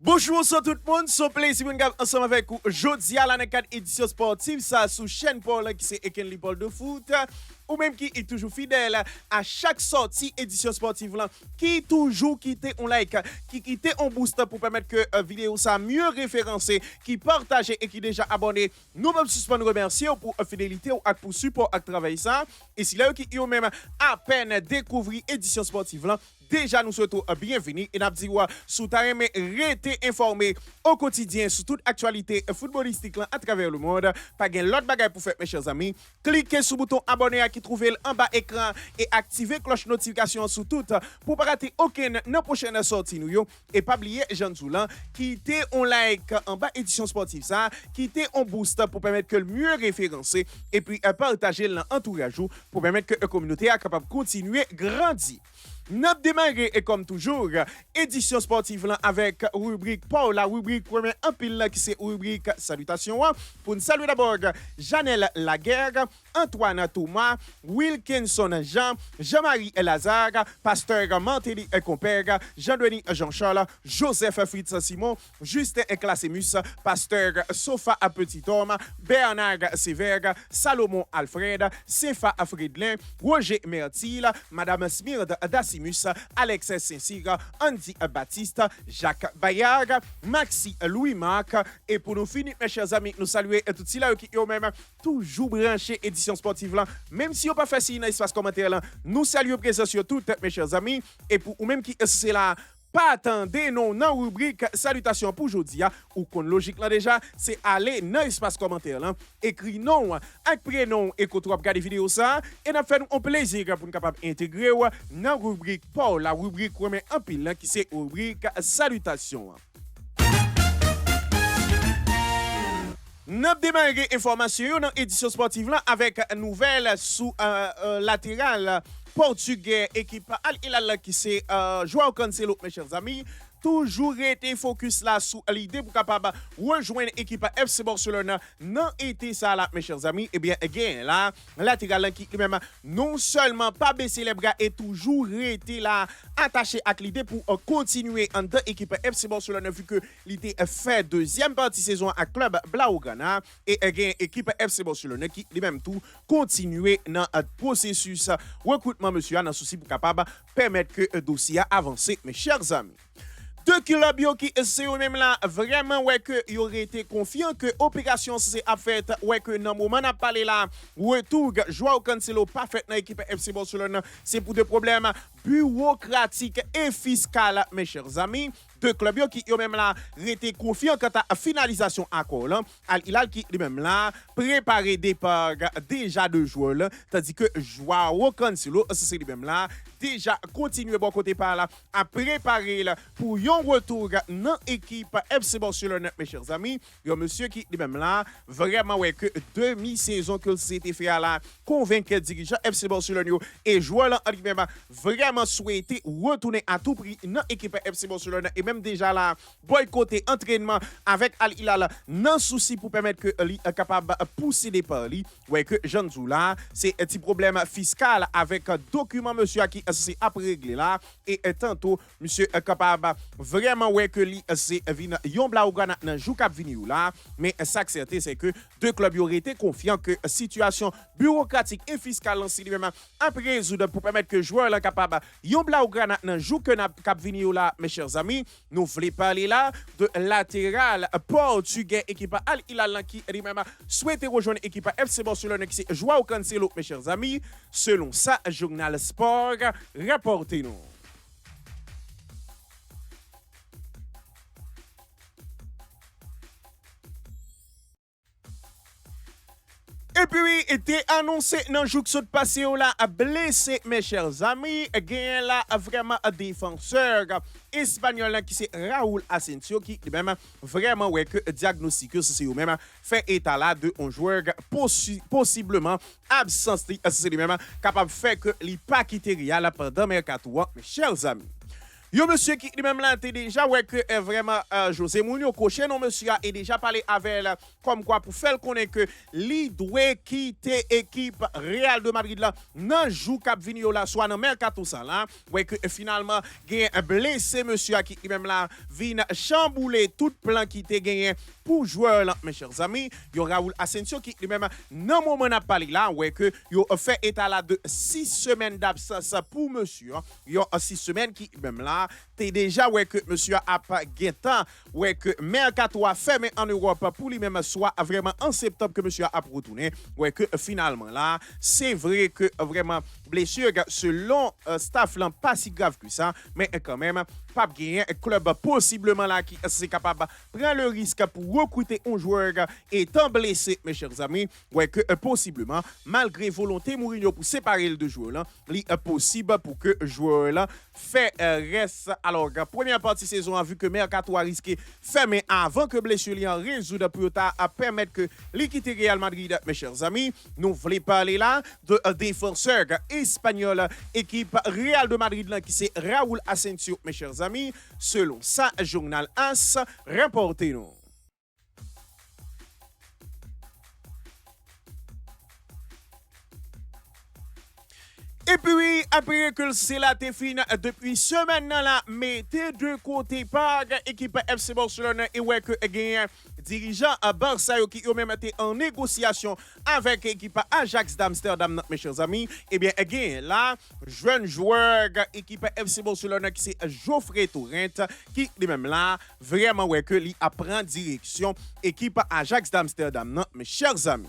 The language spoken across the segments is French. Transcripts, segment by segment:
Bonjour à tout le monde, c'est un plaisir de ensemble avec vous. Jeudi à la 4 édition sportive, ça sous chaîne Paul qui c'est Eken Paul de foot. Ou même qui est toujours fidèle à chaque sortie édition sportive là, qui toujours quitte un like, qui quitte un boost pour permettre que la vidéo soit mieux référencée, qui partage et qui déjà abonné. Nous même nous remercier pour fidélité ou pour support à travail ça. Et si là qui ont même à peine découvert édition sportive là, déjà nous souhaitons bienvenue et nous disons sous ta rester informé au quotidien sur toute actualité footballistique là, à travers le monde. Pas gain l'autre bagaille pour faire mes chers amis. Cliquez sur le bouton abonner qui trouve en bas écran et activez cloche notification sur tout pour pas rater aucune nos prochaines sorties nous et pas oublier Jean Zoulan quitter un like en bas édition sportive ça, quitter un boost pour permettre que le mieux référencé et puis partager l'entourage pour permettre que la communauté est capable de continuer grandir. N'a démarré et comme toujours, édition sportive là avec rubrique Paul, la rubrique premier en pile là qui c'est rubrique salutations pour nous saluer d'abord Janelle Laguerre, Antoine Thomas, Wilkinson Jean, Jean-Marie Lazare, Pasteur Mantéli et compère, Jean-Denis Jean-Charles, Joseph Fritz Simon, Justin Classemus, Pasteur Sofa à Petit Homme, Bernard Sévère, Salomon Alfred, Sefa Fridlin, Roger Mertil, Madame Smirde Dacimus, Alexis Saint-Cyr, Andy Baptiste, Jacques Bayard, Maxi Louis-Marc. Et pour nous finir, mes chers amis, nous saluer tous ceux qui ont même toujours branché édition sportive là. Même si vous pas fait signe dans l'espace commentaire là, nous saluons présence sur toutes, mes chers amis. Et pour ou même qui c'est là, pas attendez non dans rubrique salutations pour aujourd'hui ou qu'on logique là déjà c'est aller dans l'espace commentaire là écrit non avec prénom et qu'on trouve regarder vidéo ça et n'a fait un plaisir pour nous capable intégrer dans rubrique Paul la rubrique remet en pile là qui c'est rubrique salutations. N'a démarré information dans édition sportive là avec nouvelle sous latéral portugais équipe Al Hilal qui c'est Joao Cancelo mes chers amis toujours été focus là sur l'idée pour capable rejoindre l'équipe FC Barcelone non été ça là mes chers amis et bien again là latéral qui même non seulement pas baisser les bras et toujours été là attaché à l'idée pour continuer en tant équipe FC Barcelone vu que l'idée fait deuxième partie saison à club Blaugrana et again équipe FC Barcelone qui lui-même tout continuer dans processus recrutement monsieur dans souci pour capable permettre que dossier avance mes chers amis. Deux clubs qui c'est eux même là vraiment ouais que y aurait été confiant que opération c'est à fait ouais que dans moment n'a parlé là retour Joao Cancelo pas fait dans l'équipe FC Barcelone c'est pour des problèmes bureaucratiques et fiscaux mes chers amis. Deux clubs qui ont même là été confiants quant à finalisation accord là Al Hilal qui lui-même là préparé départ déjà de joueurs là tandis que Joao Cancelo c'est lui-même là déjà continuer bon côté par là à préparer là pour un retour dans l'équipe FC Barcelone mes chers amis un monsieur qui lui-même là vraiment ouais que demi-saison que c'était fait là convaincre dirigeant FC Barcelone et joueur là lui-même vraiment souhaité retourner à tout prix dans l'équipe FC Barcelone et même déjà là boycotter entraînement avec Al Hilal non souci pour permettre que lui capable pousser des par lui ouais que Jean Zoula c'est un petit problème fiscal avec document monsieur qui c'est après régler là et tantôt monsieur capable vraiment ouais que lui c'est vinn yon Blaugrana nan jou cap vini là mais ça certain c'est que deux clubs auraient été confiants que situation bureaucratique et fiscale en lui-même après résoudre pour permettre que joueur là capable yon Blaugrana nan jou que n'a cap vini là mes chers amis nous voulons parler là de latéral portugais équipe Al Hilal qui lui-même souhaite rejoindre équipe FC Barcelone qui c'est Joao Cancelo mes chers amis selon ça journal sport rapportez-nous. Et puis, était annoncé dans le jour qui passé là à blessé mes chers amis, gain là vraiment un défenseur espagnol qui c'est Raúl Asensio qui même vraiment ouais que diagnostic c'est eux même fait état là de un joueur possiblement absent c'est lui même capable faire que il pas quitter Real pendant mercato mes chers amis. Yo monsieur qui lui-même là t'es déjà ouais que vraiment José Mourinho coché non monsieur a déjà parlé avec elle comme quoi pour faire connaître que li doit quitter équipe Real de Madrid là nan jou cap vini là soit dans mercato ça là ouais que finalement gagne un blessé monsieur qui lui-même là vient chambouler tout plan qui était gagné pour joueur là mes chers amis yo Raúl Asensio qui lui-même nan moment n'a parlé là ouais que yo fait état là de 6 semaines d'absence pour monsieur yo 6 semaines qui même là t'es déjà ouais que monsieur a pas guettant ouais que mercato a fermé en Europe pour lui-même soit vraiment en septembre que monsieur a retourné ouais que finalement là c'est vrai que vraiment blessure selon staff là pas si grave que ça mais quand même pas gagner un club possiblement là qui est capable prendre le risque pour recruter un joueur étant blessé mes chers amis ouais que possiblement malgré volonté Mourinho pour séparer les deux joueurs là il est possible pour que joueur là fait reste alors première partie saison a vu que mercato a risqué fermer avant que blessure li en résoudre pour à permettre que l'équipe Real Madrid mes chers amis nous voulons parler là de défenseur espagnol équipe Real de Madrid là qui c'est Raúl Asensio mes chers amis selon ça journal AS rapporté nous. Et puis, après que c'est la fini depuis semaine là, mettez de côté par équipe FC Barcelone et ouais que gagne dirigeant à Barça qui ont même été en négociation avec l'équipe Ajax d'Amsterdam mes chers amis. Et bien gagne là, jeune joueur équipe FC Barcelone qui c'est Geoffrey Torrent qui lui même là vraiment ouais que lui apprend direction équipe Ajax d'Amsterdam mes chers amis.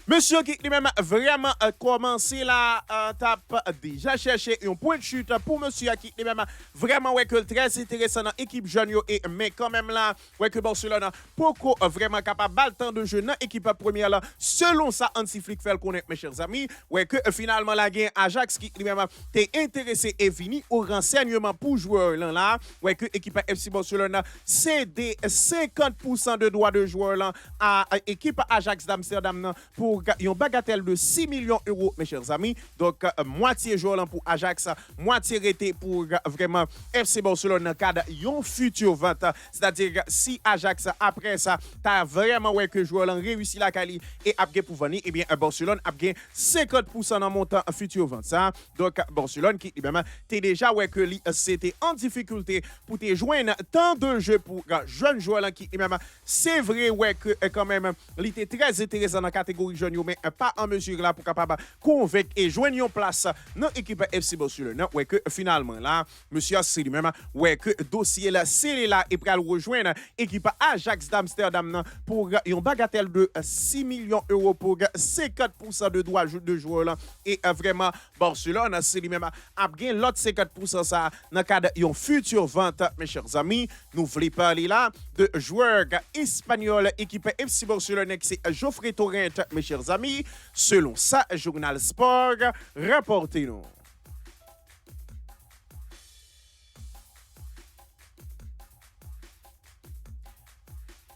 Monsieur qui lui-même vraiment commencé la tape déjà cherché un point de chute pour monsieur qui lui-même vraiment ouais que très intéressant dans équipe jeune et mais quand même là ouais que Barcelone pourquoi vraiment capable de temps de jeu dans équipe première là selon ça Hansi Flick fait le connaître mes chers amis ouais que finalement la gain Ajax qui lui-même t'es intéressé et fini au renseignement pour joueur là ouais que équipe FC Barcelone cédé 50% de droits de joueur là à équipe Ajax d'Amsterdam pour une bagatelle de 6 millions d'euros, mes chers amis. Donc, moitié joueur pour Ajax, moitié rété pour vraiment FC Barcelone dans le cadre d'une future vente. C'est-à-dire, si Ajax, après ça, t'as vraiment ouais, que joueur réussi la quali et a pour venir, eh bien, Barcelone a gagné 50% dans montant future vente. Ça. Donc, Barcelone qui, eh bien, t'es déjà ouais, que c'était en difficulté pour te joindre tant de jeux pour jeunes joueurs qui, eh bien, c'est vrai ouais, que quand même, il était très intéressant dans la catégorie jeune, mais pas en mesure là pour capable convaincre et joindre une place dans l'équipe FC Barcelone. Ouais que finalement là, monsieur c'est lui-même ouais que dossier là c'est là et pour rejoindre l'équipe Ajax d'Amsterdam pour une bagatelle de 6 millions d'euros pour 50% de droits de joueurs là et vraiment Barcelone c'est lui-même a gagné l'autre 50% ça dans le cadre d'une future vente mes chers amis. Nous voulons parler là de joueurs espagnols équipe FC Barcelone qui c'est Geoffrey Torrent mes chers amis, selon ça, Journal Sport, rapportez-nous.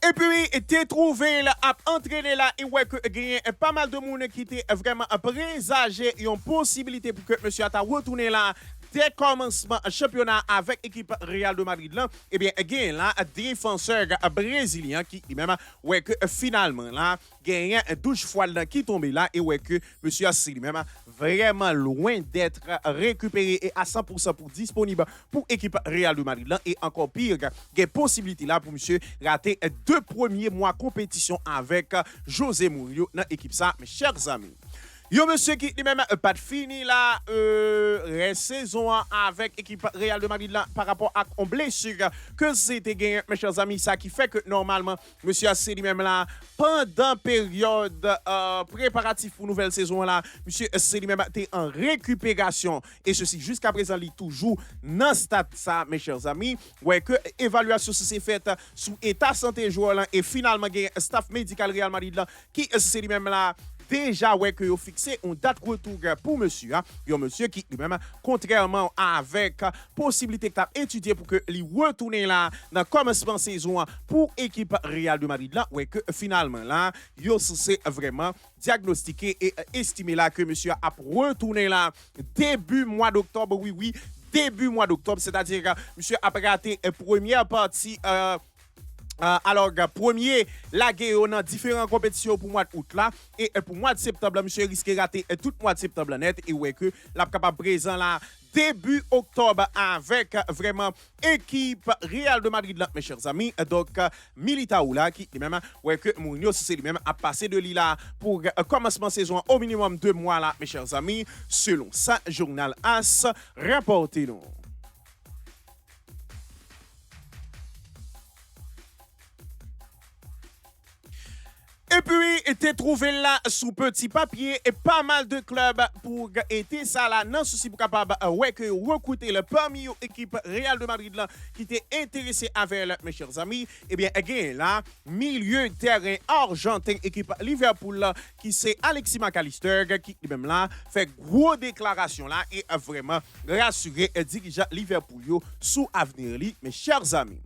Et puis, t'es trouvé là, à entraîner là, et ouais, que gagné pas mal de monde qui était vraiment présagé, une possibilité pour que monsieur a retourné là. Dès commencement championnat avec l'équipe Real de Madrid là, eh bien gagne là défenseur brésilien qui même ouais que finalement là gagne 12 fois là qui tombé là et ouais que monsieur Assili même vraiment loin d'être récupéré et à 100% pour disponible pour l'équipe Real de Madrid là et encore pire gagne possibilité là pour monsieur rater 2 premiers mois compétition avec José Mourinho dans l'équipe ça mes chers amis. Yo monsieur qui lui-même pas de fini la saison avec l'équipe Real de Madrid là, par rapport à une blessure que c'était gagné mes chers amis ça qui fait que normalement monsieur a lui-même là pendant période préparatif pour nouvelle saison là monsieur c'est lui-même était en récupération et ceci jusqu'à présent il toujours dans stade ça mes chers amis ouais que évaluation s'est faite sous état santé joueur là et finalement gagné staff médical Real Madrid là qui c'est lui-même là déjà ouais que vous fixé une date retour pour monsieur hein. Un monsieur qui lui-même contrairement avec possibilité que tu étudié pour que lui retourner là dans commencement saison pour équipe Real de Madrid là ouais que finalement là yo c'est vraiment diagnostiqué et estimé là que monsieur a retourné là début mois d'octobre oui début mois d'octobre, c'est-à-dire que monsieur a raté première partie alors, premier, la guerre dans différentes compétitions pour le mois d'août là. Et pour le mois de septembre, monsieur risque de rater tout le mois de septembre net. Et ouais, que la capable présent là, début octobre, avec vraiment équipe Real de Madrid là, mes chers amis. Donc, Militao là, qui lui-même, ouais, que Mourinho, c'est lui-même a passé de l'île pour commencement saison au minimum 2 mois là, mes chers amis. Selon ça, journal AS, rapportez-nous. Et puis, était trouvé là sous petit papier et pas mal de clubs pour être ça là, non souci pour capable ouais que recruter le parmi l'équipe Real de Madrid là qui était intéressé avec mes chers amis. Eh bien, again là, milieu terrain argentin équipe Liverpool là, qui c'est Alexis McAllister qui même là fait gros déclaration là et vraiment rassuré dirigeant Liverpool yo sous avenir li, mes chers amis.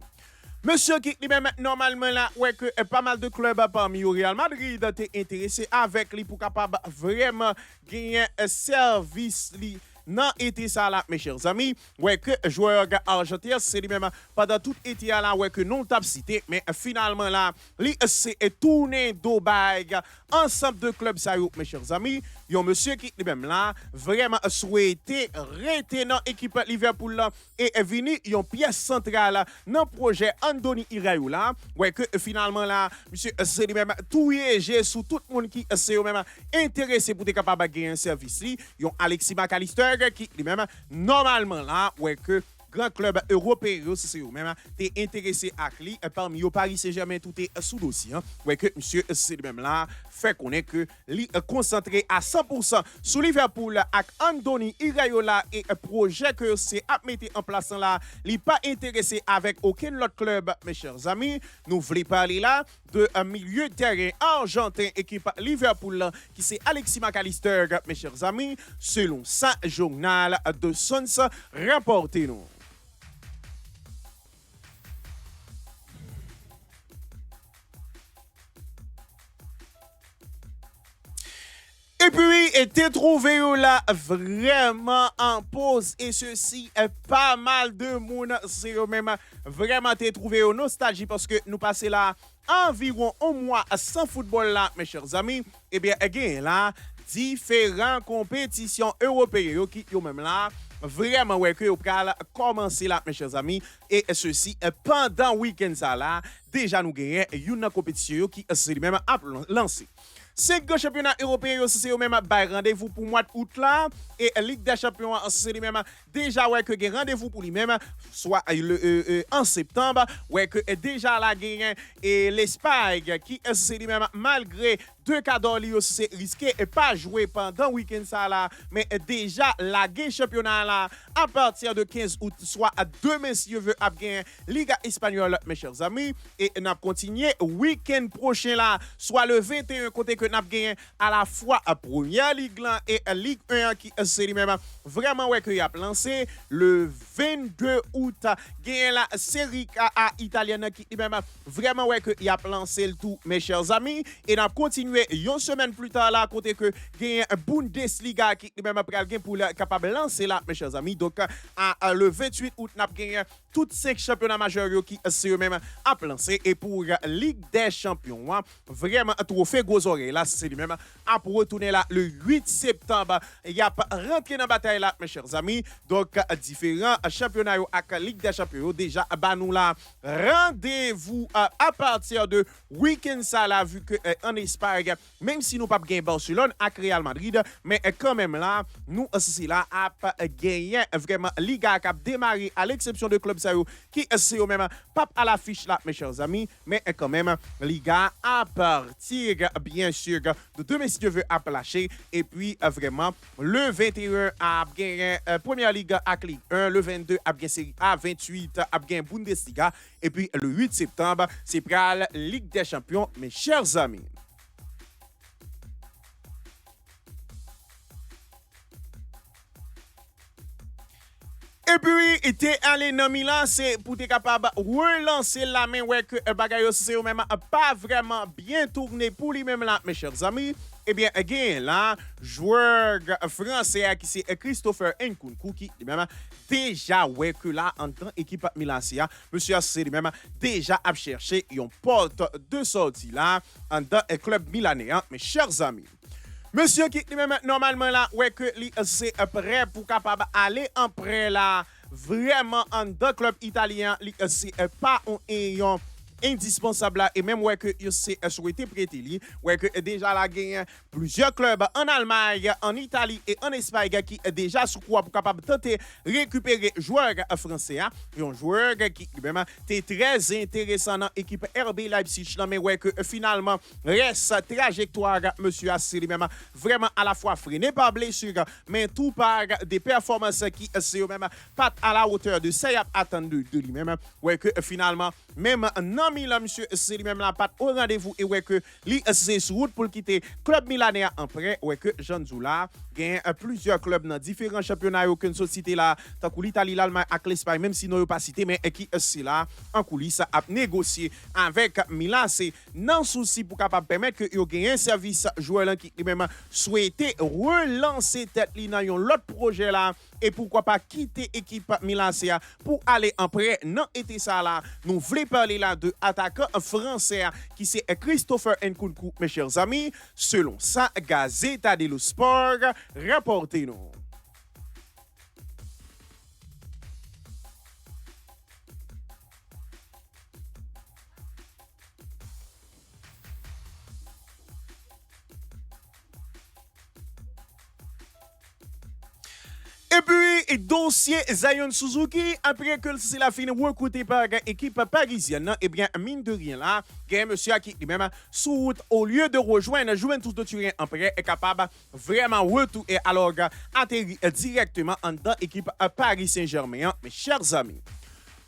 Monsieur qui lui-même normalement là ouais que pas mal de clubs parmi au Real Madrid t'es intéressé avec lui pour capable vraiment gagner un service li non été ça là mes chers amis ouais que joueur argentin c'est lui-même pendant tout été là ouais que non t'a cité mais finalement là lui c'est tourné d'Obaïg ensemble de clubs ça mes chers amis yon monsieur qui lui-même là vraiment souhaité rester dans l'équipe Liverpool là et est venu yon pièce centrale dans projet Andoni Iraola ouais que finalement là monsieur c'est lui-même tout j'ai sous tout le monde qui c'est même intéressé pour être capable de gagner un service li yon Alexis McAllister qui lui-même normalement là ouais que grand club européen c'est eux-mêmes t'es intéressé à lui parmi eux Paris Saint-Germain tout est sous dossier hein. Ouais que monsieur c'est lui-même là fait connaître que lui concentré à 100% sur Liverpool avec Andoni Iraola et projet que c'est à mettre en place là il pas intéressé avec aucun autre club mes chers amis nous voulons parler là de un milieu de terrain argentin équipe Liverpool là, qui c'est Alexis McAllister mes chers amis selon ça journal de Sons rapportez-nous. Et puis, était trouvé là vraiment en pause. Et ceci est pas mal de monde. C'est même vraiment t'es trouvé au nostalgie parce que nous passons là environ un mois sans football là, mes chers amis. Eh bien, again là, différentes compétitions européennes qui ont même là. Vraiment, ouais, que vous pouvez commencer là, mes chers amis. Et ceci, pendant le week-end, ça là, déjà nous gagnons une compétition qui s'est même lancée. 5 championnats européens, c'est même rendez-vous pour le mois d'août là. Et Ligue des champions, c'est même déjà ouais, que rendez-vous pour lui-même, soit en septembre. Ouais, que déjà la gagne et l'Espagne qui c'est lui-même malgré deux cadeaux c'est risqué et pas jouer pendant le week-end ça là. Mais déjà la gagne championnat là à partir de 15 août, soit demain si vous veut gagner Liga espagnole, mes chers amis. Et nous continuer week-end prochain là, soit le 21 côté que nous gagné à la fois à Première Ligue là et Ligue 1 qui c'est lui-même vraiment ouais que y a lancé le 22 août gagné la Serie A italienne qui lui-même vraiment ouais que y a lancé le tout mes chers amis et nous continuer une semaine plus tard là côté que gagné Bundesliga qui lui-même pour capable lancer là mes chers amis donc le 28 août nous gagné toutes 5 championnats majeurs qui c'est eux-mêmes à lancer et pour Ligue des champions vraiment trophée gros oreilles là c'est lui-même à retourner là le 8 septembre il y a rentré dans la bataille là mes chers amis donc différents championnats avec Ligue des champions déjà bah nous là rendez-vous à partir de week-end ça là vu que en Espagne même si nous pas gagné Barcelone avec Real Madrid mais quand même là nous c'est là à gagner vraiment Liga qui a démarré à l'exception de club ça qui c'est au même pas à l'affiche là mes chers amis mais quand même Liga à partir bien sûr de demain si Dieu veut à lâcher et puis vraiment le 21 à gagner Première Ligue à Ligue 1 le 22 à gagner Série A 28 à gagner Bundesliga et puis le 8 septembre c'est pour la Ligue des champions mes chers amis. Et puis, était allé dans Milan, c'est pour être capable de relancer la main, ouais, que bagay c'est même pas vraiment bien tourné pour lui-même là, mes chers amis. Eh bien, again, là, joueur français qui c'est Christopher Nkunku qui même déjà ouais que là en tant équipe Milan, monsieur c'est lui-même déjà a cherché une porte de sortie là en dans club milanais, hein, mes chers amis. Monsieur qui lui-même normalement là ouais que c'est prêt pour capable aller en prêt là vraiment en deux club italien c'est pas un ayant indispensable là et même ouais que c'est souhaité prêter lui ouais que déjà la gagne plusieurs clubs en Allemagne, en Italie et en Espagne qui déjà sous quoi pour capable tenter récupérer joueurs français un joueur qui même était très intéressant dans l'équipe RB Leipzig mais ouais que finalement reste trajectoire monsieur Asseli même vraiment à la fois freiné par blessure mais tout par des performances qui c'est même pas à la hauteur de ça attendu de lui-même ouais que finalement même non Milan monsieur c'est lui-même la patte au rendez-vous et ouais que lui c'est sur route pour quitter club milanais en prêt ouais que Jean Zoula gagne plusieurs clubs dans différents championnats aucune société là tant que l'Italie l'Allemagne avec l'Espagne même si nous pas cité mais qui c'est là en coulisses a négocié avec Milan c'est non souci pour capable permettre que yo gagne un service joueur là qui lui-même souhaité relancer tête li dans l'autre projet là et pourquoi pas quitter équipe Milan pour aller en prêt non été ça là nous voulons parler là de attaquant français qui c'est Christopher Nkunku mes chers amis selon sa Gazzetta dello Sport rapportez-nous. Et puis, dossier Zion Suzuki, après que c'est la fin recruté par l'équipe parisienne, eh bien, mine de rien là, il y a un monsieur qui lui-même, sous route, au lieu de rejoindre Juventus de Turin en prêt, est capable vraiment retourner alors atterrir directement dans l'équipe Paris Saint-Germain, mes chers amis.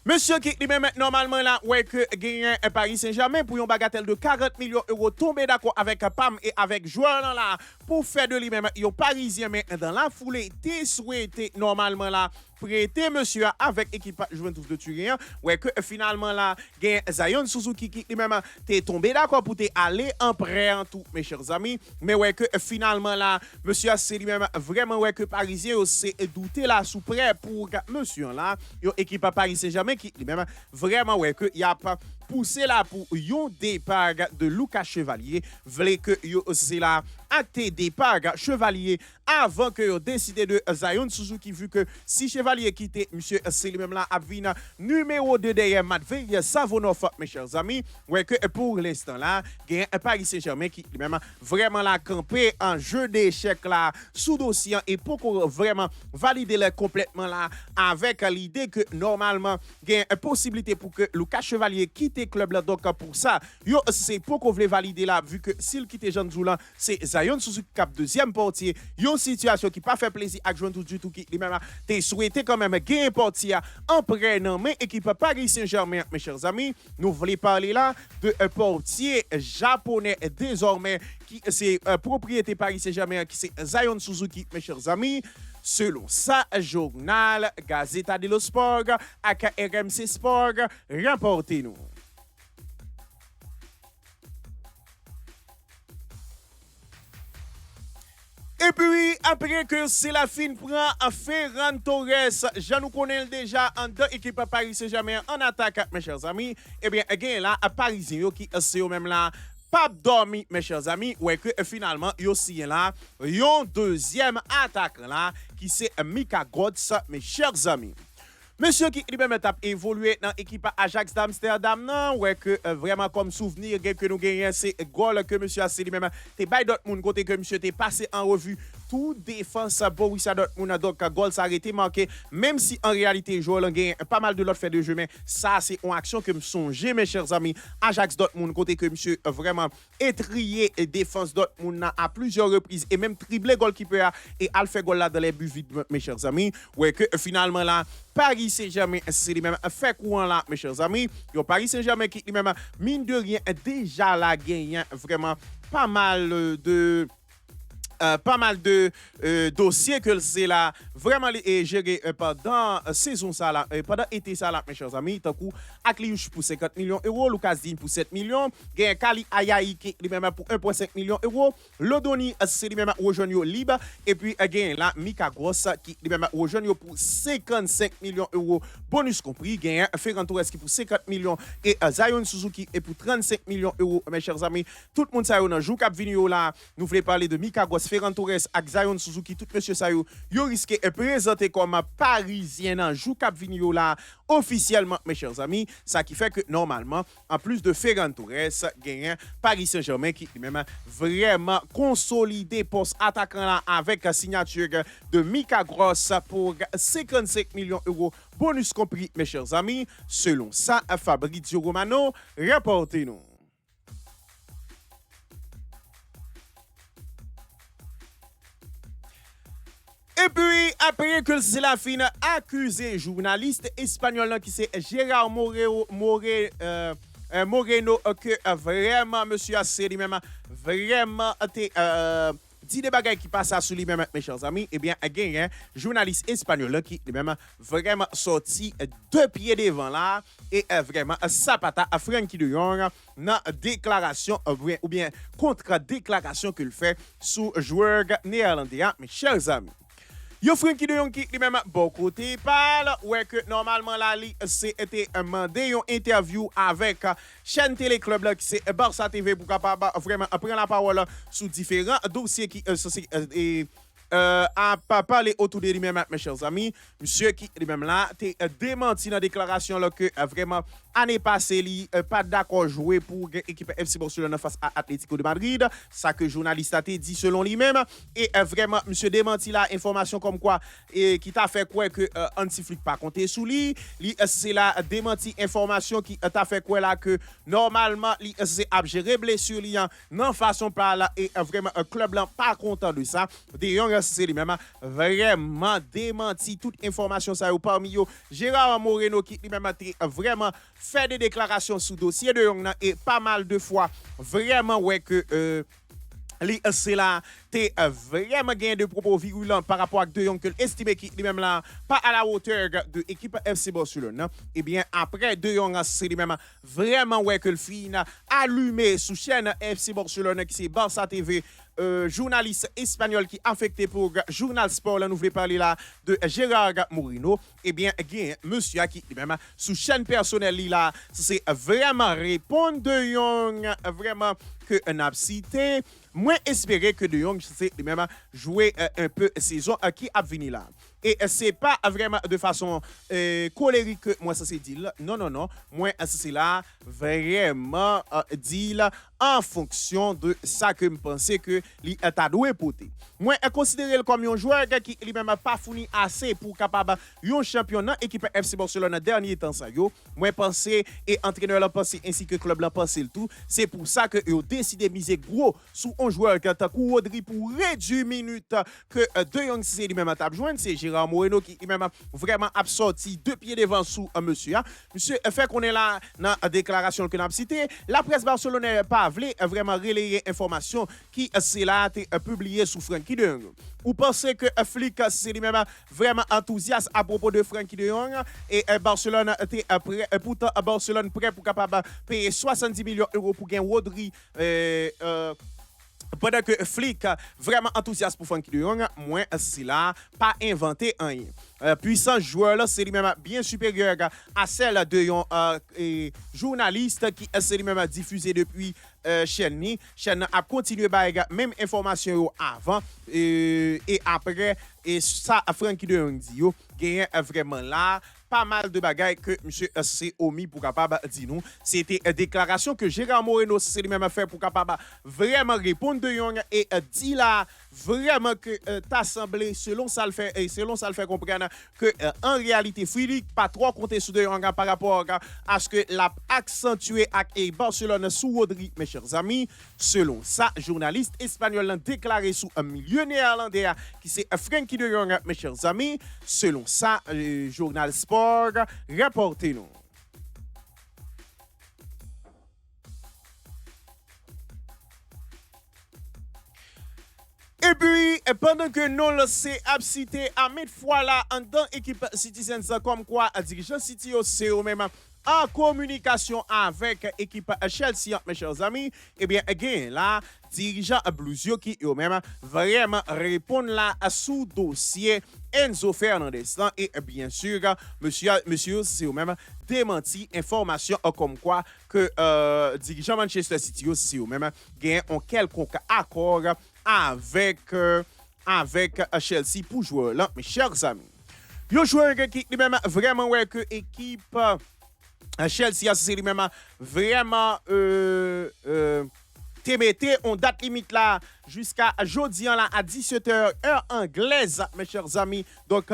Monsieur qui lui-même normalement là ouais que gagne Paris Saint-Germain pour une bagatelle de 40 millions d'euros tombé d'accord avec PAM et avec joueur là pour faire de lui-même un parisien mais dans la foulée t'es souhaité normalement là prêter monsieur avec équipe Juventus de Turin ouais que finalement là gagne Zion Suzuki qui lui-même t'es tombé d'accord pour aller en prêt en tout mes chers amis mais ouais que finalement là monsieur c'est lui-même vraiment ouais que parisien c'est douté là sous prêt pour monsieur là équipe Paris Saint-Germain qui lui-même vraiment ouais que y a pas poussé là pour un départ de Lucas Chevalier voulait que c'est là acté départ Chevalier avant que yo décidé de Zion Suzuki vu que si Chevalier quitté monsieur c'est lui-même là Avina numéro 2 derrière Matvei Savonov mes chers amis ouais que pour l'instant là gagne Paris Saint-Germain qui lui-même vraiment là campé en jeu d'échecs là sous dossier et pour vraiment valider le complètement là avec l'idée que normalement gagne possibilité pour que Lucas Chevalier quitte club là donc pour ça yo c'est pour qu'on veut valider là vu que s'il quitte Jean Zoulan c'est Zion Suzuki cap deuxième portier une situation qui pas fait plaisir à Juventus du tout qui lui-même t'es souhaité quand même gagner portier en prêt non mais équipe Paris Saint-Germain mes chers amis nous voulons parler là de un portier japonais désormais qui c'est propriété Paris Saint-Germain qui c'est Zion Suzuki mes chers amis. Selon sa journal Gazzetta dello Sport aka RMC Sport rapportez-nous. Et puis, après que c'est la fin prend à Ferran Torres, je nous connais déjà en deux équipes Paris Saint-Germain en attaque, mes chers amis. Eh bien, again là, à Parisien, qui c'est même là, pas dormi, mes chers amis, ouais que finalement, yo si là, yon deuxième attaque là, qui c'est Mika Götze, mes chers amis. Monsieur qui lui-même a évolué dans l'équipe Ajax d'Amsterdam, non, ouais, que vraiment comme souvenir que nous gagnons, c'est goal que monsieur a lui-même, t'es by Dortmund, côté que monsieur t'es passé en revue tout défense Borussia Dortmund, donc goal s'arrêté marqué, même si en réalité, Joël a gagné pas mal de l'autre fait de jeu, mais ça, c'est une action que me songe, mes chers amis, Ajax Dortmund, côté que monsieur vraiment étrié défense Dortmund à plusieurs reprises, et même triplé goalkeeper et a fait goal là dans les buts vides, mes chers amis, ouais, que finalement là, Paris Saint-Germain, c'est lui-même fait courant là, mes chers amis. Yo Paris Saint-Germain qui lui-même, mine de rien, déjà là, gagne vraiment pas mal de pas mal de dossiers que c'est là vraiment géré pendant saison ça là, pendant été ça là, mes chers amis. Tant coup, Akliouche pour 50 millions d'euros, Lucas Digne pour 7 millions, Gain Kali Ayayi qui lui-même pour 1,5 million d'euros, Lodoni c'est lui-même rejoint libre, et puis Gain là Mika Gross qui lui-même rejoint pour 55 millions d'euros, bonus compris, Gain Ferran Torres qui pour 50 millions et Zion Suzuki et pour 35 millions d'euros, mes chers amis. Tout le monde ça dans jou cap vini là, nous voulons parler de Mika Gross, Ferran Torres et Zion Suzuki, tout monsieur ça yo risqué de présenter comme parisien dans jou cap vini là officiellement, mes chers amis. Ça qui fait que normalement, en plus de Ferran Torres, gagne Paris Saint-Germain qui même vraiment consolidé poste attaquant là avec la signature de Mika Gross pour 55 millions d'euros, bonus compris, mes chers amis. Selon ça, Fabrizio Romano, rapportez-nous. Et puis, après que c'est la fin, accusé journaliste espagnol qui c'est Gérard Moreno, que vraiment, monsieur Assé, lui-même, vraiment, dit des bagages qui passent sur lui-même, mes chers amis, eh bien, il y a un journaliste espagnol qui lui-même vraiment sorti deux pieds devant là et vraiment Zapata à Frenkie de Jong dans déclaration ou bien contre-déclaration qu'il fait sous joueur néerlandais, mes chers amis. Yo Frenkie de Jong qui lui-même bon côté parle ouais que normalement la ligue c'est été demandé une interview avec chaîne Club là qui c'est Barça TV pour capable vraiment prendre la parole sur différents dossiers qui a pas parlé autour de lui-même, mes chers amis. Monsieur qui lui-même là, t'es démenti dans la déclaration là que vraiment année passée, li pas d'accord jouer pour l'équipe FC Barcelone face à Atlético de Madrid. Ça que journaliste a dit selon lui-même. Et vraiment, monsieur démenti la information comme quoi qui t'a fait quoi que Hansi Flick pas compter sous lui. C'est la démenti information qui t'a fait quoi là que normalement c'est à gérer blessure li non façon par là et vraiment un club là pas content de ça. C'est lui-même vraiment démenti toute information ça parmi eux Gérard Moreno qui lui-même a vraiment fait des déclarations sous dossier de Young et pas mal de fois vraiment ouais que c'est là t'es vraiment gain de propos virulents par rapport à De Jong que estimé qui lui-même là pas à la hauteur de l'équipe FC Barcelone. Et bien après De Jong c'est lui-même vraiment ouais que le film allumé sous chaîne FC Barcelone qui c'est Barça TV. Journaliste espagnol qui affecté pour Journal Sport, là, nous voulons parler là de Gérard Moreno. Eh bien, monsieur qui même sous chaîne personnelle là, c'est vraiment répondre De Jong, vraiment que un a cité. Moi, espérer que De Jong c'est même jouer un peu saison qui a venir là. Et c'est pas vraiment de façon colérique que moi ça c'est dit là. Non, non, non. Moi, c'est là vraiment dit là en fonction de ça que je pensais que lui a doué porter. Moi, considérer comme un joueur qui lui-même pas fourni assez pour capable un championnat équipe FC Barcelone dernier temps ça yo. Moi penser et entraîneur l'a pensé ainsi que club l'a pensé le tout. C'est pour ça que ils ont décidé de miser gros sur un joueur qui a Rodri pour réduire minutes que De Jong c'est lui-même a joindre c'est Gérard Moreno qui lui-même vraiment a sorti deux pieds devant sous un monsieur. Monsieur fait qu'on est là dans la déclaration que nous avons cité, la presse barcelonaise pas voulu vraiment relayer information qui c'est là publié sous Frenkie de Jong. Ou pensez que Flick c'est lui-même vraiment enthousiaste à propos de Frenkie de Jong et Barcelone était prêt pourtant Barcelone prêt pour capable payer 70 millions d'euros pour gagner Rodri pendant que Flick vraiment enthousiaste pour Frenkie de Jong, moi c'est là pas inventé rien. Puissant joueur là c'est lui-même bien supérieur à celle de journaliste qui c'est lui-même diffusé depuis chaîne a continué par même information avant et après et ça Frenkie de Jong dit yo gagne vraiment là pas mal de bagailles que monsieur s'est omis pour capable dire nous. C'était une déclaration que Gérard Moreno s'est lui-même fait pour capable vraiment répondre De Jong et dit là vraiment que t'as semblé selon ça le fait comprendre que en réalité Flick pas trop compter sur De Jong par rapport à ce que l'a accentué avec Barcelone sous Rodri, mes chers amis. Selon ça, journaliste espagnol a déclaré sous un milieu néerlandais qui c'est Frenkie de Jong, mes chers amis. Selon ça, Journal Sport rapportez-nous. Et Et puis, pendant que nous laissons cité à mettre fois là en dans l'équipe Citizens, comme quoi dirigeant City c'est eux même en communication avec l'équipe Chelsea, mes chers amis, eh bien, again, là, dirigeant Bluesio qui eux-mêmes vraiment répondent là sous dossier Enzo Fernandez. Et bien sûr, monsieur c'est eux-mêmes démenti information comme quoi que dirigeant Manchester City, c'est eux-mêmes gagnent un quelconque accord avec Chelsea pour jouer là, mes chers amis. Yo joueur qui lui-même vraiment ouais que équipe Chelsea c'est lui-même vraiment TBT on date limite là jusqu'à jeudi là à 17h heure anglaise mes chers amis. Donc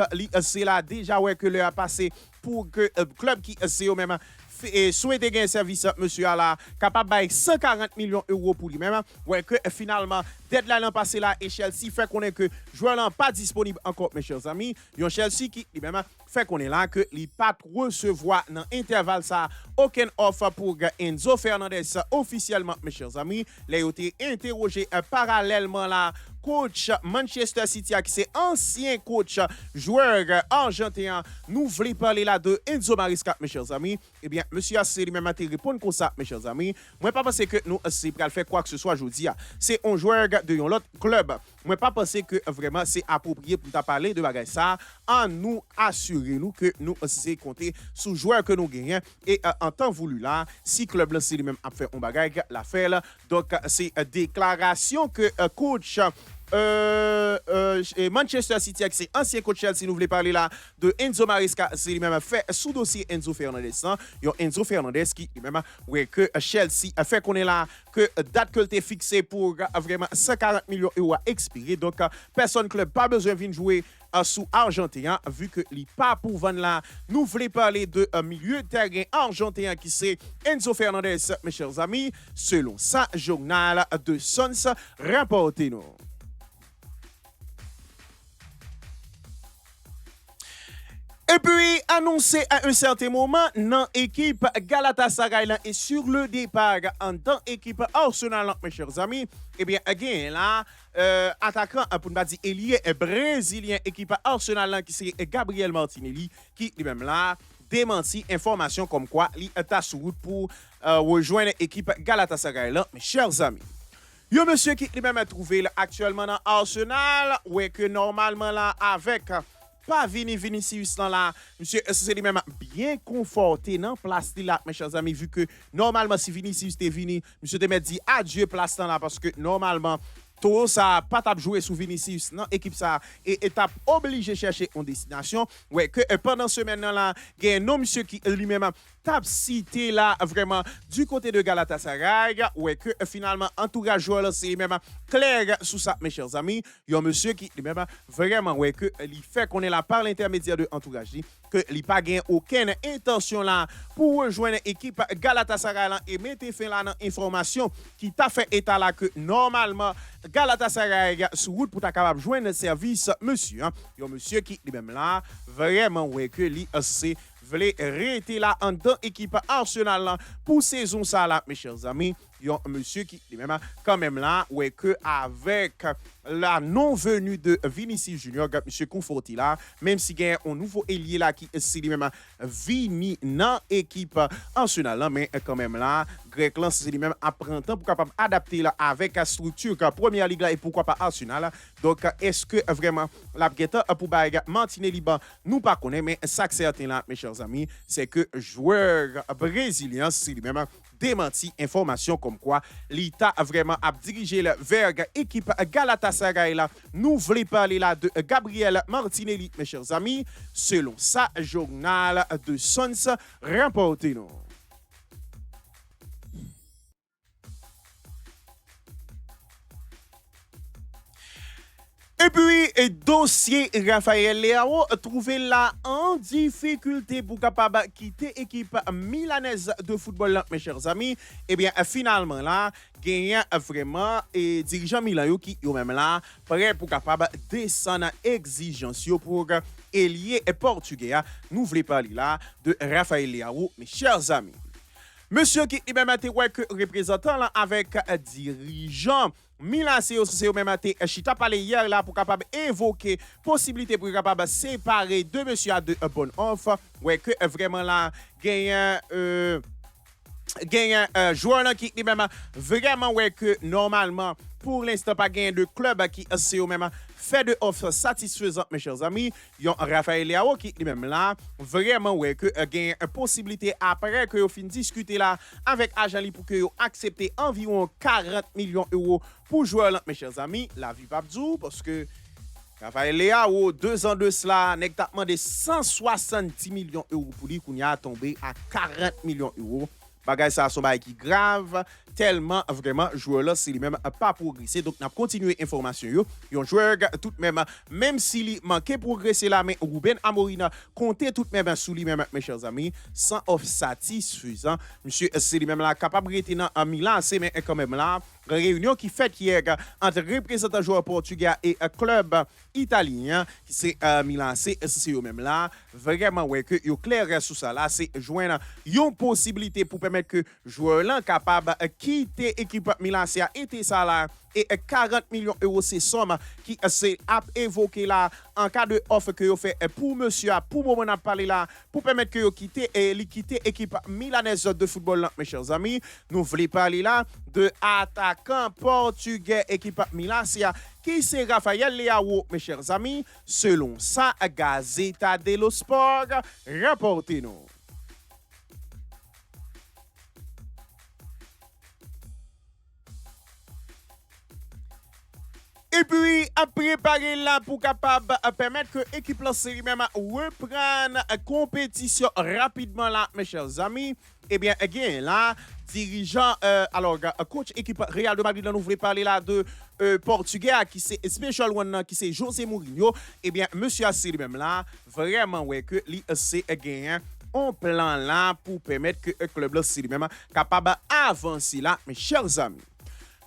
c'est là déjà ouais que l'heure a passé pour que club qui c'est au même et souhaiter gagner service monsieur là capable de 140 millions d'euros pour lui-même ouais que finalement deadline l'an passé là et Chelsea fait qu'on est que joueur là pas disponible encore mes chers amis yon Chelsea qui lui-même fait qu'on est là que les pas recevoir dans intervalle ça aucun offre pour Enzo Fernandez officiellement mes chers amis les ont été interrogés parallèlement là coach Manchester City qui c'est ancien coach joueur argentin nous voulons parler là de Enzo Maresca mes chers amis et bien monsieur c'est lui-même à te répondre comme ça mes chers amis moi pas penser que nous c'est pour faire quoi que ce soit aujourd'hui c'est un joueur de l'autre club moi pas penser que vraiment c'est approprié pour ta parler de bagage ça en nous assurer nous que nous c'est compter sous joueur que nous gagnons et en temps voulu là si club là c'est lui-même a fait un bagage la fait donc c'est déclaration que coach Manchester City c'est ancien coach Chelsea nous voulons parler là de Enzo Maresca c'est lui-même fait sous dossier Enzo Fernandez yo Enzo Fernandez qui lui-même ouais que Chelsea a fait qu'on est là que date que était fixée pour vraiment 140 millions d'euros à expirer donc personne club pas besoin de jouer sous argentin vu que li pas pour vendre là nous voulons parler de milieu de terrain argentin qui c'est Enzo Fernandez mes chers amis selon ça journal de Sons rapporté nous. Et puis, annoncé à un certain moment, dans l'équipe Galatasaray est sur le départ en dans l'équipe Arsenal, mes chers amis. Eh bien, again, là, attaquant, pour ne dire ailier brésilien, équipe Arsenal qui c'est Gabriel Martinelli, qui lui-même là, démenti information comme quoi il est sur route pour rejoindre l'équipe Galatasaray, mes chers amis. Yo monsieur qui lui-même a trouvé là, actuellement dans Arsenal, ouais que normalement là, avec pas Vinicius là, monsieur c'est lui-même bien conforté dans place là mes chers amis vu que normalement si Vinicius était venu monsieur te met dit adieu place là parce que normalement tout ça pas tap jouer sous Vinicius non équipe ça et étape obligé chercher une destination ouais que pendant ce maintenant là il y a un monsieur qui lui-même tap cité là vraiment du côté de Galatasaray ouais que finalement entourage joueur c'est même clair sous ça mes chers amis il y a un monsieur qui lui-même vraiment ouais que il fait qu'on est là par l'intermédiaire de entourage que il pas gain aucune intention là pour rejoindre l'équipe Galatasaray là, et mettre fin là dans information qui t'a fait état là que normalement Galatasaray sur route pour ta capable joindre service monsieur il y a un monsieur qui lui-même là vraiment ouais que lui c'est voulait rester là en dans équipe Arsenal là, pour saison ça là mes chers amis il y a un monsieur qui lui-même quand même là ouais que avec la non venue de Vinicius Junior monsieur conforté là même si il y a un nouveau ailier là qui c'est lui-même Vini dans équipe Arsenal là, mais quand même là Greg Lance c'est lui-même apprend temps pour capable adapter là avec la structure que première ligue là et pourquoi pas Arsenal là. Donc est-ce que vraiment la guetta pour baga Martinelli nous pas connaît mais ça que certain là mes chers amis c'est que joueur brésilien c'est lui-même démenti information comme quoi l'État a vraiment a dirigé vers l'équipe Galatasaray là. Nous voulons parler là de Gabriel Martinelli mes chers amis selon ça journal de Sons rapporté nous. Et puis, dossier Raphaël Leao trouvé là en difficulté pour capable quitter l'équipe milanaise de football, mes chers amis. Eh bien, finalement là, gagnant vraiment et dirigeant Milan qui eux même là prêt pour capable descendre exigence pour ailier portugais. Nous voulons parler là de Raphaël Leao, mes chers amis. Monsieur qui lui-même a été représentant là avec dirigeant Milan c'est aussi au même été chita parlé hier là pour capable évoquer possibilité pour capable séparer deux monsieur à deux bonne offre ouais que vraiment là gagne joueur là qui lui-même vraiment ouais que normalement pour l'instant pas gagné de club qui c'est au même fait de offre satisfaisante mes chers amis yon Raphaël Leao qui lui-même là vraiment ouais que gagne une possibilité après que yo fin discuter là avec agent li pour que yo accepter environ 40 millions d'euros pour jouer là mes chers amis la vie pas dou parce que Raphaël Leao 2 ans de cela nèg t'a demandé 170 millions d'euros pour lui qu'on y a tombé à 40 millions d'euros. Bagay ça son bagay qui grave tellement vraiment joueur là c'est lui-même pas progressé donc n'a continué information yo yon joueur tout même s'il manquait progresser là mais Ruben Amorim comptait tout même sous lui-même mes chers amis sans offre satisfaisant monsieur c'est lui-même là capable rester dans Milan c'est mais quand même là réunion qui fait hier entre représentant joueur portugais et club italien qui c'est Milan c'est eux même là vraiment ouais que yo clair sur ça là c'est joindre une possibilité pour permettre que joueur là capable quitter l'équipe Milan c'est a été ça là et 40 millions d'euros c'est somme qui c'est évoqué là en cas de offre que yo fait pour monsieur pour moment n'a parlé là pour permettre que yo quitter équipe milanaise de football là, mes chers amis nous voulons parler là de attaquant portugais équipe Milan c'est qui c'est Raphaël Leao mes chers amis selon ça Gazzetta dello Sport rapportez nous. Et puis, à préparer là pour capable permettre que l'équipe la série même reprenne la compétition rapidement là, mes chers amis. Eh bien, again, là, dirigeant, coach équipe Real de Madrid, nous voulons parler là de Portugais qui c'est Special One, qui c'est José Mourinho. Eh bien, monsieur Assir même là, vraiment, ouais, que lui, c'est gagné un plan là pour permettre que le club là, c'est même capable d'avancer là, mes chers amis.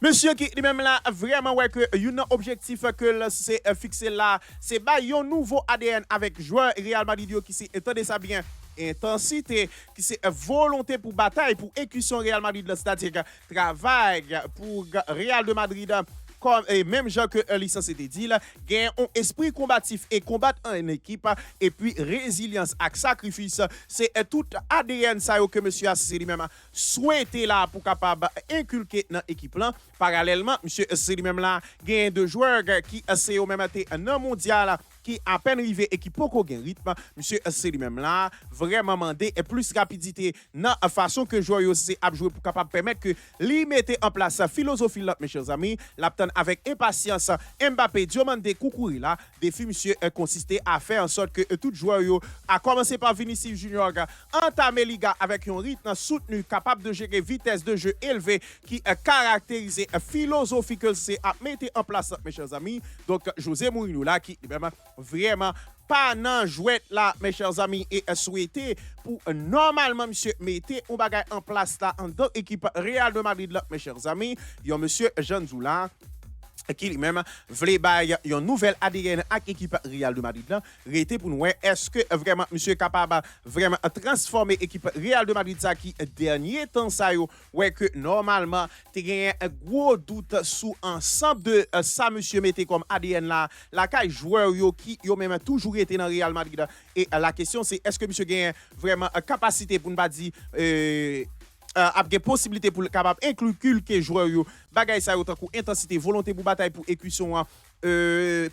Monsieur qui lui-même là vraiment ouais que un objectif que c'est fixé là c'est ba un nouveau ADN avec joueur Real Madrid qui c'est entendez ça bien intensité qui c'est volonté pour bataille pour écusson Real Madrid c'est-à-dire travail pour Real de Madrid comme et même gens que licence était dit là gain un esprit combatif et combattre en équipe et puis résilience avec sacrifice c'est tout ADN ça que monsieur Assisi lui-même souhaité là pour capable inculquer dans équipe là parallèlement monsieur Assisi lui-même là gain de joueurs qui c'est au même été dans mondial qui à peine arrivé et qui poko gain rythme monsieur c'est lui-même là vraiment mandé et plus rapidité dans façon que joueur c'est à jouer pour capable permettre que lui mette en place sa philosophie là mes chers amis l'aptan avec impatience Mbappé Diomande Koukouri là défi monsieur consistait à faire en sorte que tout joueur yo a commencé par Vinicius Junior entamer liga avec un rythme soutenu capable de gérer vitesse de jeu élevée qui caractérisé philosophie que c'est à mettre en place mes chers amis donc José Mourinho là qui vraiment pas nan jouet là mes chers amis et souhaité pour normalement monsieur mettez un bagage en place là en dans équipe Real de Madrid là mes chers amis yon monsieur Jean Zoula qui lui-même voulait bailler une nouvelle ADN avec l'équipe Real de Madrid là rété pour nous est-ce que vraiment monsieur capable vraiment transformer l'équipe Real de Madrid ça qui dernier temps ça yo ouais que normalement tu gagné un gros doute sous ensemble de ça monsieur mettez comme ADN là la caille joueur yo qui yo même toujours été dans Real Madrid et la question c'est est-ce que monsieur gagne vraiment capacité pour ne pas dire a des possibilités pour capable inculquer joueur yo bagay ça autant que intensité volonté pour bataille pour écution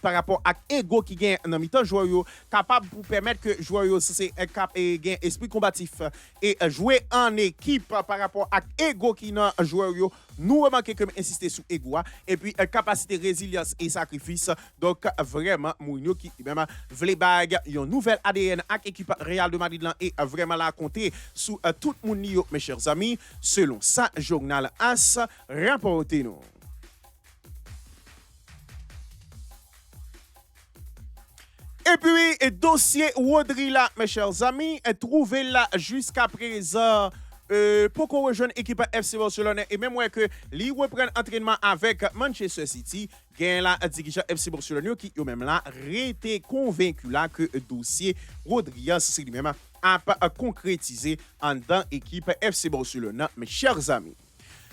par rapport à ego qui gagne dans mi-temps joueur yo capable pour permettre que joueur yo c'est cap et gain esprit combatif et jouer en équipe par rapport à ego qui dans joueur yo nous remarquer que insister sur ego et puis capacité résilience et sacrifice donc vraiment Mourinho qui même vle bag une nouvelle ADN avec équipe Real de Madrid là et vraiment la compter sous tout moun yo mes chers amis selon ça journal AS rapporté nous. Et puis, dossier Rodri là, mes chers amis, trouvé là jusqu'à présent pour qu'on rejoigne l'équipe FC Barcelone et même ouais que lui reprenne entraînement avec Manchester City, gagne la dirigeant FC Barcelone qui eux même là été convaincu là que dossier Rodri c'est lui-même a concrétisé en dans équipe FC Barcelone, mes chers amis.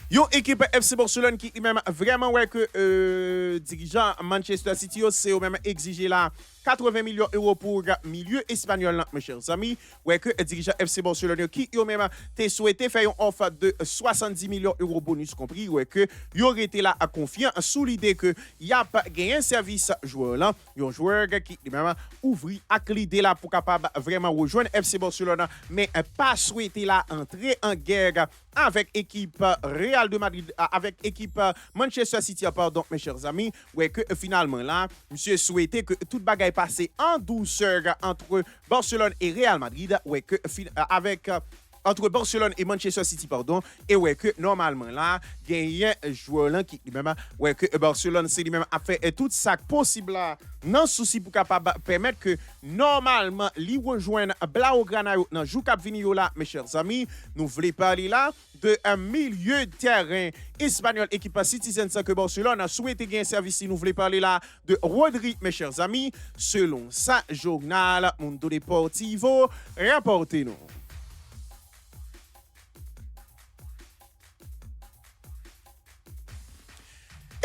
Yon équipe FC Barcelone qui même vraiment ouais que dirigeant Manchester City c'est au même exigé là 80 millions d'euros pour milieu espagnol, mes chers amis. Ouais que dirigeant FC Barcelone qui yo même t'es souhaité faire une offre de 70 millions d'euros bonus compris. Ouais que y aurait été là à confiant sous l'idée que y a pas gagné un service joueur là, un joueur qui même ouvri avec l'idée là pour capable vraiment rejoindre FC Barcelone mais pas souhaité là entrer en guerre avec équipe Real de Madrid, avec équipe Manchester City, pardon, mes chers amis, ouais que finalement là, monsieur souhaitait que toute bagaille passe en douceur entre Barcelone et Real Madrid, ouais que avec entre Barcelone et Manchester City, pardon, et ouais que normalement là, il y a un joueur là qui même ouais que Barcelone c'est lui-même a fait tout ça possible là, non souci pour capable permettre que normalement li rejoindre Blaugrana dans jou cap vini là, mes chers amis, nous voulons parler là de un milieu de terrain espagnol équipe Citizen que Barcelone a souhaité gagner service. Nous voulons parler là de Rodri, mes chers amis, selon sa journal Mundo Deportivo, rapportez-nous.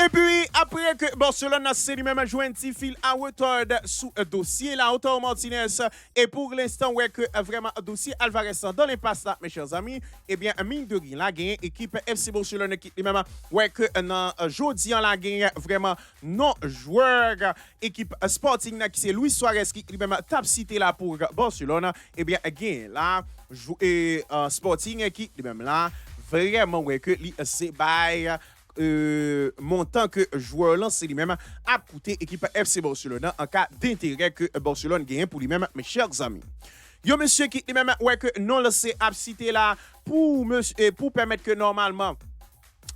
Et puis, après que Barcelone a c'est lui-même joué un petit fil à retard sous dossier, là, Lautaro Martinez, et pour l'instant, ouais, que vraiment dossier Alvarez dans les passes là, mes chers amis, eh bien, mine de rien, la gagne équipe FC Barcelone qui lui-même, ouais, que dans jeudi, la gagne vraiment non joueur, équipe Sporting qui c'est Luis Suarez qui lui-même tape cité là pour Barcelone, eh bien, gagne là, et Sporting qui lui-même là, vraiment, ouais, que c'est by montant que joueur là c'est lui-même a coûté équipe FC Barcelone en cas d'intérêt que Barcelone gagne pour lui-même, mes chers amis. Yo monsieur qui lui-même ouais que non là c'est a cité là pour pour permettre que normalement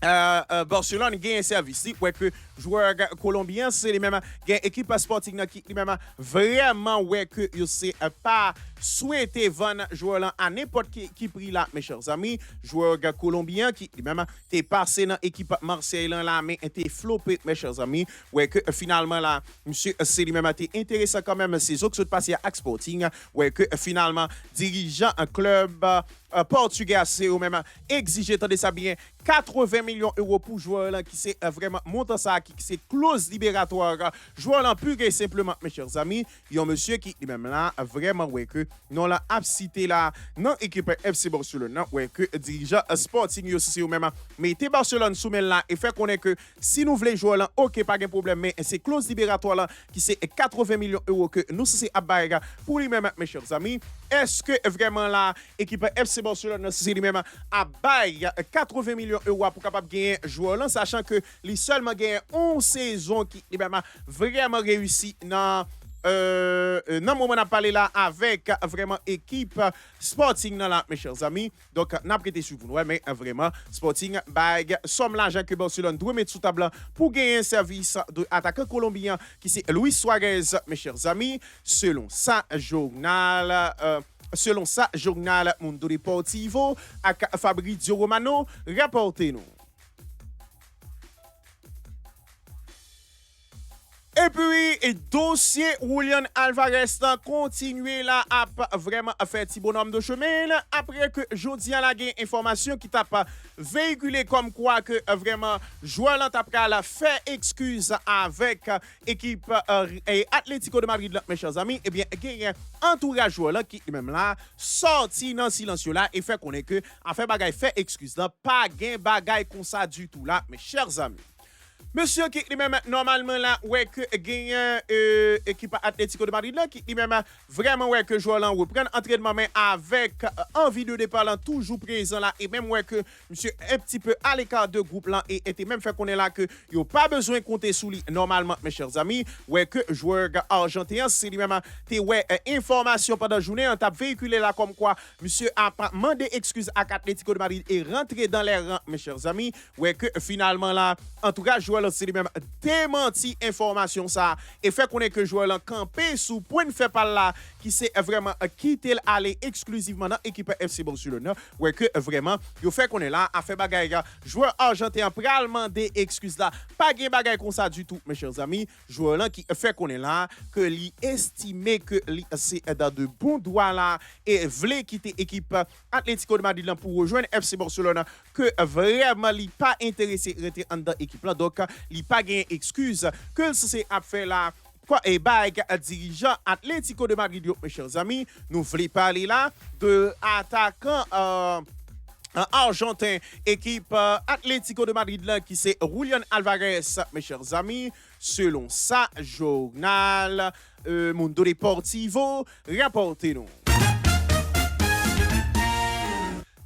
Barcelone gagne un service ouais que joueur colombien c'est les mêmes gagne équipe Sporting qui les mêmes vraiment ouais que yo c'est pas souhaité vendre joueur là à n'importe qui prix là, mes chers amis, joueur colombien qui même t'es passé dans équipe Marseille là mais t'es floppé, mes chers amis, ouais que finalement là monsieur c'est lui même t'es intéressant quand même ces autres passé à Sporting, ouais que finalement dirigeant un club portugais c'est au même exigé, attendez ça bien, 80 millions d'euros pour joueur là qui c'est vraiment montant ça qui c'est clause libératoire joueur là pur et simplement, mes chers amis, il y a un monsieur qui même là vraiment ouais que non la a cité là non équipe FC Barcelone ouais que dirigeant Sporting aussi ou même mettez Barcelone sous là et fait connaître que si nous voulons jouer là OK pas de problème mais c'est clause libératoire là qui c'est 80 millions d'euros que nous c'est à bailler pour lui même, mes chers amis. Est-ce que vraiment là équipe FC Barcelone c'est lui même à bailler 80 millions d'euros pour capable gagner joueur là sachant que lui seulement gagne 11 saisons qui lui même vraiment réussi dans non, moment on parlé là avec vraiment équipe Sporting là, mes chers amis. Donc, n'a prêté sur vous, mais vraiment, Sporting bag somme l'argent que Barcelone doit mettre sous table pour gagner un service d'attaquant colombien qui c'est Luis Suarez, mes chers amis, selon sa journal. Selon ça, journal Mundo Deportivo, avec Fabrizio Romano, rapportez-nous. Et puis, dossier Julian Alvarez continue là à vraiment faire petit bonhomme de chemin là, après que jeudi a la gain information qui t'a pas véhiculé comme quoi que vraiment joueur là t'a fait excuse avec équipe Atlético de Madrid là, mes chers amis, et bien gain entourage joueur là qui même là sorti dans silencieux là et fait connaître que en fait bagay fait excuse là pas gain bagay comme ça du tout là, mes chers amis. Monsieur qui lui-même normalement là ouais que gagne équipe Atlético de Madrid là qui lui-même vraiment ouais que joueur là reprend entraînement mais avec envie de départ là toujours présent là et même ouais que monsieur un petit peu à l'écart de groupe là et était même fait qu'on est là que il a pas besoin de compter sous lui normalement, mes chers amis, ouais que joueur argentin c'est lui-même t'es ouais information pendant journée on t'a véhiculé là comme quoi monsieur a demandé excuse à Atlético de Madrid et rentré dans les rangs, mes chers amis, ouais que finalement là en tout cas joueur c'est lui-même démenti information ça et fait qu'on est que joueur là campé sous point de fait par là qui s'est vraiment quitté aller exclusivement dans l'équipe FC Barcelone. Ouais, que vraiment, il fait qu'on est là, a fait bagaille. Joueur argentin, pralement des excuses là. Pas de bagaille comme ça du tout, mes chers amis. Joueur là qui fait qu'on est là, que lui estimé que c'est dans de bons droits là et voulait quitter l'équipe Atlético de Madrid là pour rejoindre FC Barcelone, que vraiment il pas intéressé rester dans l'équipe là. Donc, il pas gain excuse que c'est à faire là. Quoi et bag dirigeant Atlético de Madrid, mes chers amis, nous voulons parler là de attaquant argentin équipe Atlético de Madrid là qui c'est Julián Álvarez, mes chers amis, selon sa journal Mundo Deportivo, rapportez-nous.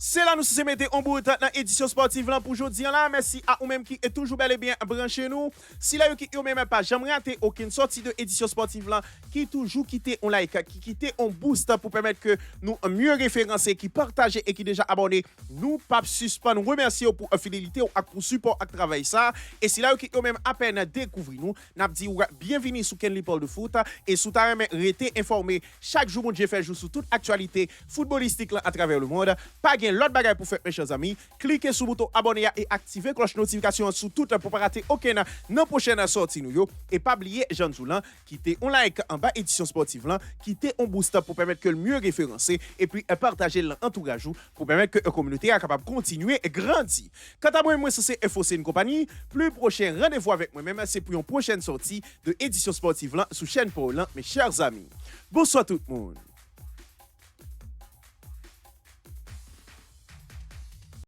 C'est là nous se mettons en bout dans l'édition sportive là pour aujourd'hui là. Merci à vous-même qui est toujours bel et bien branché nous. Si là qui vous même pas jamais raté aucune sortie de édition sportive là, qui toujours quitter un like, qui quitter un boost pour permettre que nous mieux référencer, qui partager et qui déjà abonné, nous pas suspendre remercier pour fidélité ou pour support à travail ça. Et si là qui vous même à peine découvrir nous, n'a dit bienvenue sur Kenley Paul de foot et sous ta même rester informé chaque jour mon Dieu fait jour sur toute actualité footballistique là à travers le monde. Pas l'autre bagage pour faire mes chers amis, cliquez sur le bouton abonner et activez cloche notification sur tout pour pas rater aucune dans prochaine sortie nous yo et pas oublier Jean Zoulan quitter un like en bas édition sportive là, quitter un boost pour permettre que le mieux référencé et puis partager l'entourage pour permettre que la communauté est capable de continuer et grandir. Quant à moi c'est FOC une compagnie, plus prochain rendez-vous avec moi-même c'est pour une prochaine sortie de édition sportive là sur chaîne Paul mes chers amis. Bonsoir tout le monde.